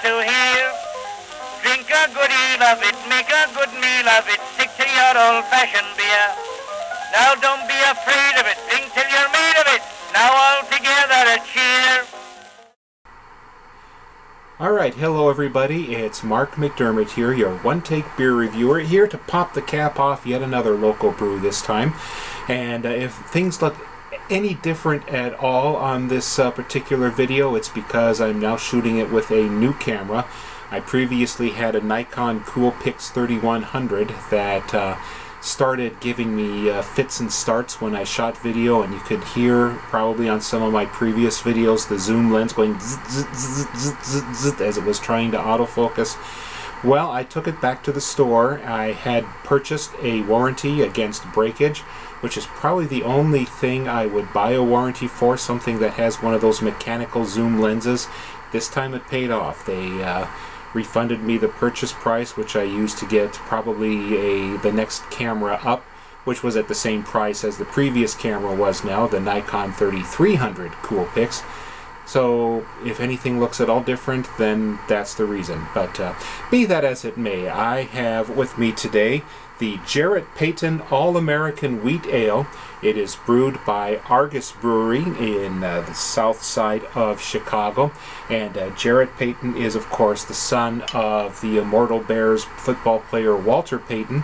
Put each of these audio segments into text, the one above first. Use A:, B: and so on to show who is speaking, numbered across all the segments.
A: to hear. Drink a good deal of it, make a good meal of it, stick to your old-fashioned beer. Now don't be afraid of it, drink till you're made of it. Now all together a cheer.
B: Alright, hello everybody, it's Mark McDermott here, your one-take beer reviewer, here to pop the cap off yet another local brew this time. And if things look any different at all on this particular video, it's because I'm now shooting it with a new camera. I previously had a Nikon Coolpix 3100 that started giving me fits and starts when I shot video, and you could hear probably on some of my previous videos the zoom lens going zzz, zzz, zzz, zzz, zzz, as it was trying to autofocus. Well, I took it back to the store. I had purchased a warranty against breakage, which is probably the only thing I would buy a warranty for, something that has one of those mechanical zoom lenses. This time it paid off. They refunded me the purchase price, which I used to get probably the next camera up, which was at the same price as the previous camera was now, the Nikon 3300 Coolpix. So if anything looks at all different, then that's the reason. But be that as it may, I have with me today the Jarrett Payton All-American Wheat Ale. It is brewed by Argus Brewery in the south side of Chicago. And Jarrett Payton is, of course, the son of the Immortal Bears football player Walter Payton,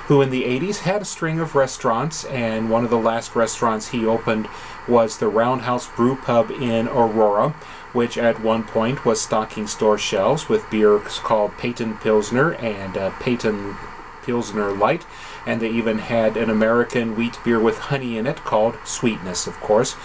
B: who in the 80s had a string of restaurants, and one of the last restaurants he opened was the Roundhouse Brew Pub in Aurora, which at one point was stocking store shelves with beers called Payton Pilsner and Payton Pilsner Light, and they even had an American wheat beer with honey in it called Sweetness, of course.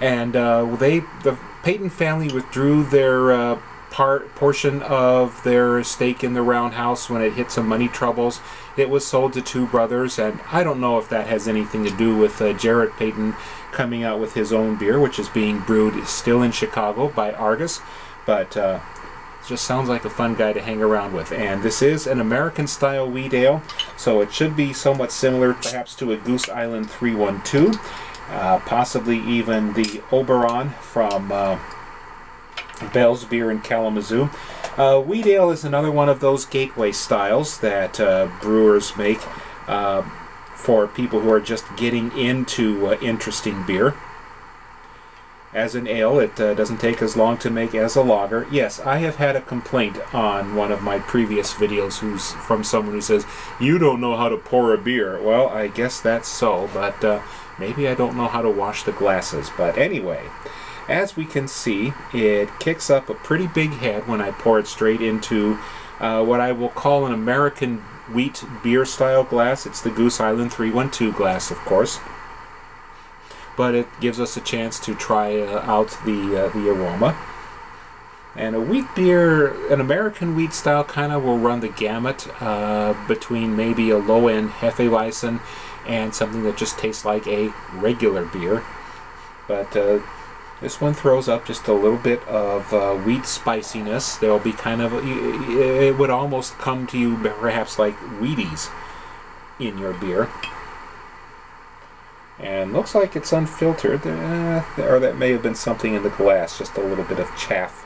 B: And the Payton family withdrew their portion of their stake in the Roundhouse when it hit some money troubles. It was sold to two brothers, and I don't know if that has anything to do with Jarrett Payton coming out with his own beer, which is being brewed still in Chicago by Argus, but just sounds like a fun guy to hang around with. And this is an American-style wheat ale, so it should be somewhat similar perhaps to a Goose Island 312, possibly even the Oberon from Bell's Beer in Kalamazoo. Wheat ale is another one of those gateway styles that brewers make for people who are just getting into interesting beer. As an ale, it doesn't take as long to make as a lager. Yes, I have had a complaint on one of my previous videos from someone who says, "You don't know how to pour a beer." Well, I guess that's so, but maybe I don't know how to wash the glasses. But anyway, as we can see, it kicks up a pretty big head when I pour it straight into what I will call an American wheat beer style glass. It's the Goose Island 312 glass, of course. But it gives us a chance to try out the aroma. And a wheat beer, an American wheat style, kind of will run the gamut between maybe a low-end Hefeweizen and something that just tastes like a regular beer. But this one throws up just a little bit of wheat spiciness. There'll be kind of, it would almost come to you perhaps like Wheaties in your beer. And looks like it's unfiltered, or that may have been something in the glass, just a little bit of chaff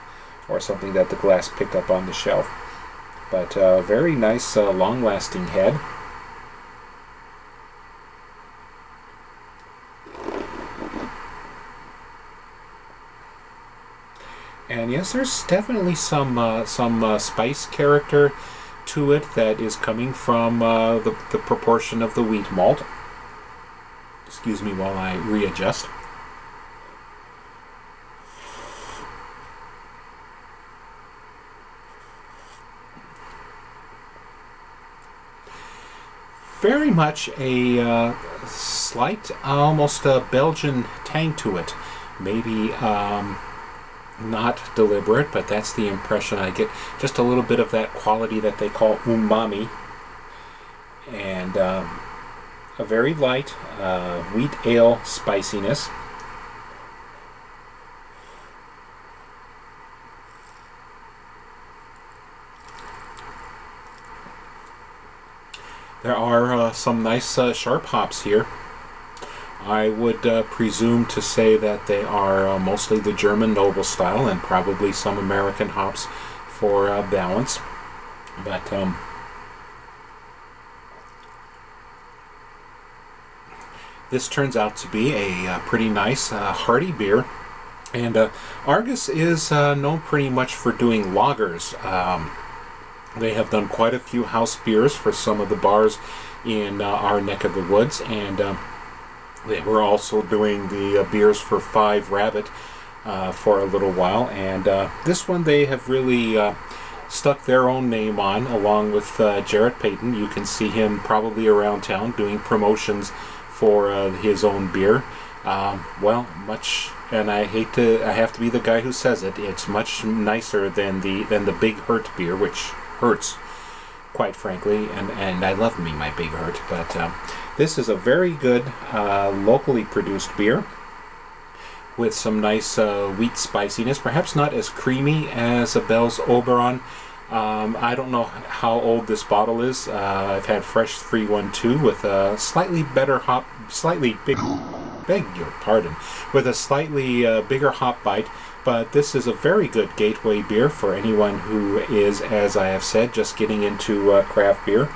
B: or something that the glass picked up on the shelf. But very nice, long-lasting head. And yes, there's definitely some spice character to it that is coming from the proportion of the wheat malt. Excuse me while I readjust. Very much a slight, almost a Belgian tang to it. Maybe not deliberate, but that's the impression I get. Just a little bit of that quality that they call umami. And a very light wheat ale spiciness. There are some nice sharp hops here. I would presume to say that they are mostly the German noble style, and probably some American hops for balance. But this turns out to be a pretty nice, hearty beer. And Argus is known pretty much for doing lagers. They have done quite a few house beers for some of the bars in our neck of the woods, and they were also doing the beers for Five Rabbit for a little while. And this one they have really stuck their own name on, along with Jarrett Payton. You can see him probably around town doing promotions for his own beer. Well, much, and I have to be the guy who says it, it's much nicer than the Big Hurt beer, which hurts, quite frankly, and I love me my Big Hurt. But this is a very good locally produced beer with some nice wheat spiciness, perhaps not as creamy as a Bell's Oberon. I don't know how old this bottle is. I've had Fresh 312 with a slightly better hop, beg your pardon, with a slightly bigger hop bite. But this is a very good gateway beer for anyone who is, as I have said, just getting into craft beer.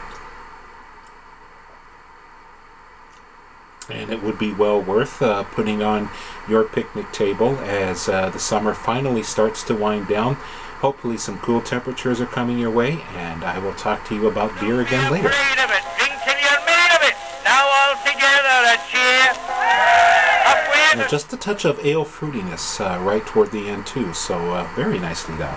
B: And it would be well worth putting on your picnic table as the summer finally starts to wind down. Hopefully some cool temperatures are coming your way, and I will talk to you about beer again later.
A: Drink till you're made of it. Now all together a cheer.
B: Just a touch of ale fruitiness right toward the end too, so very nicely done.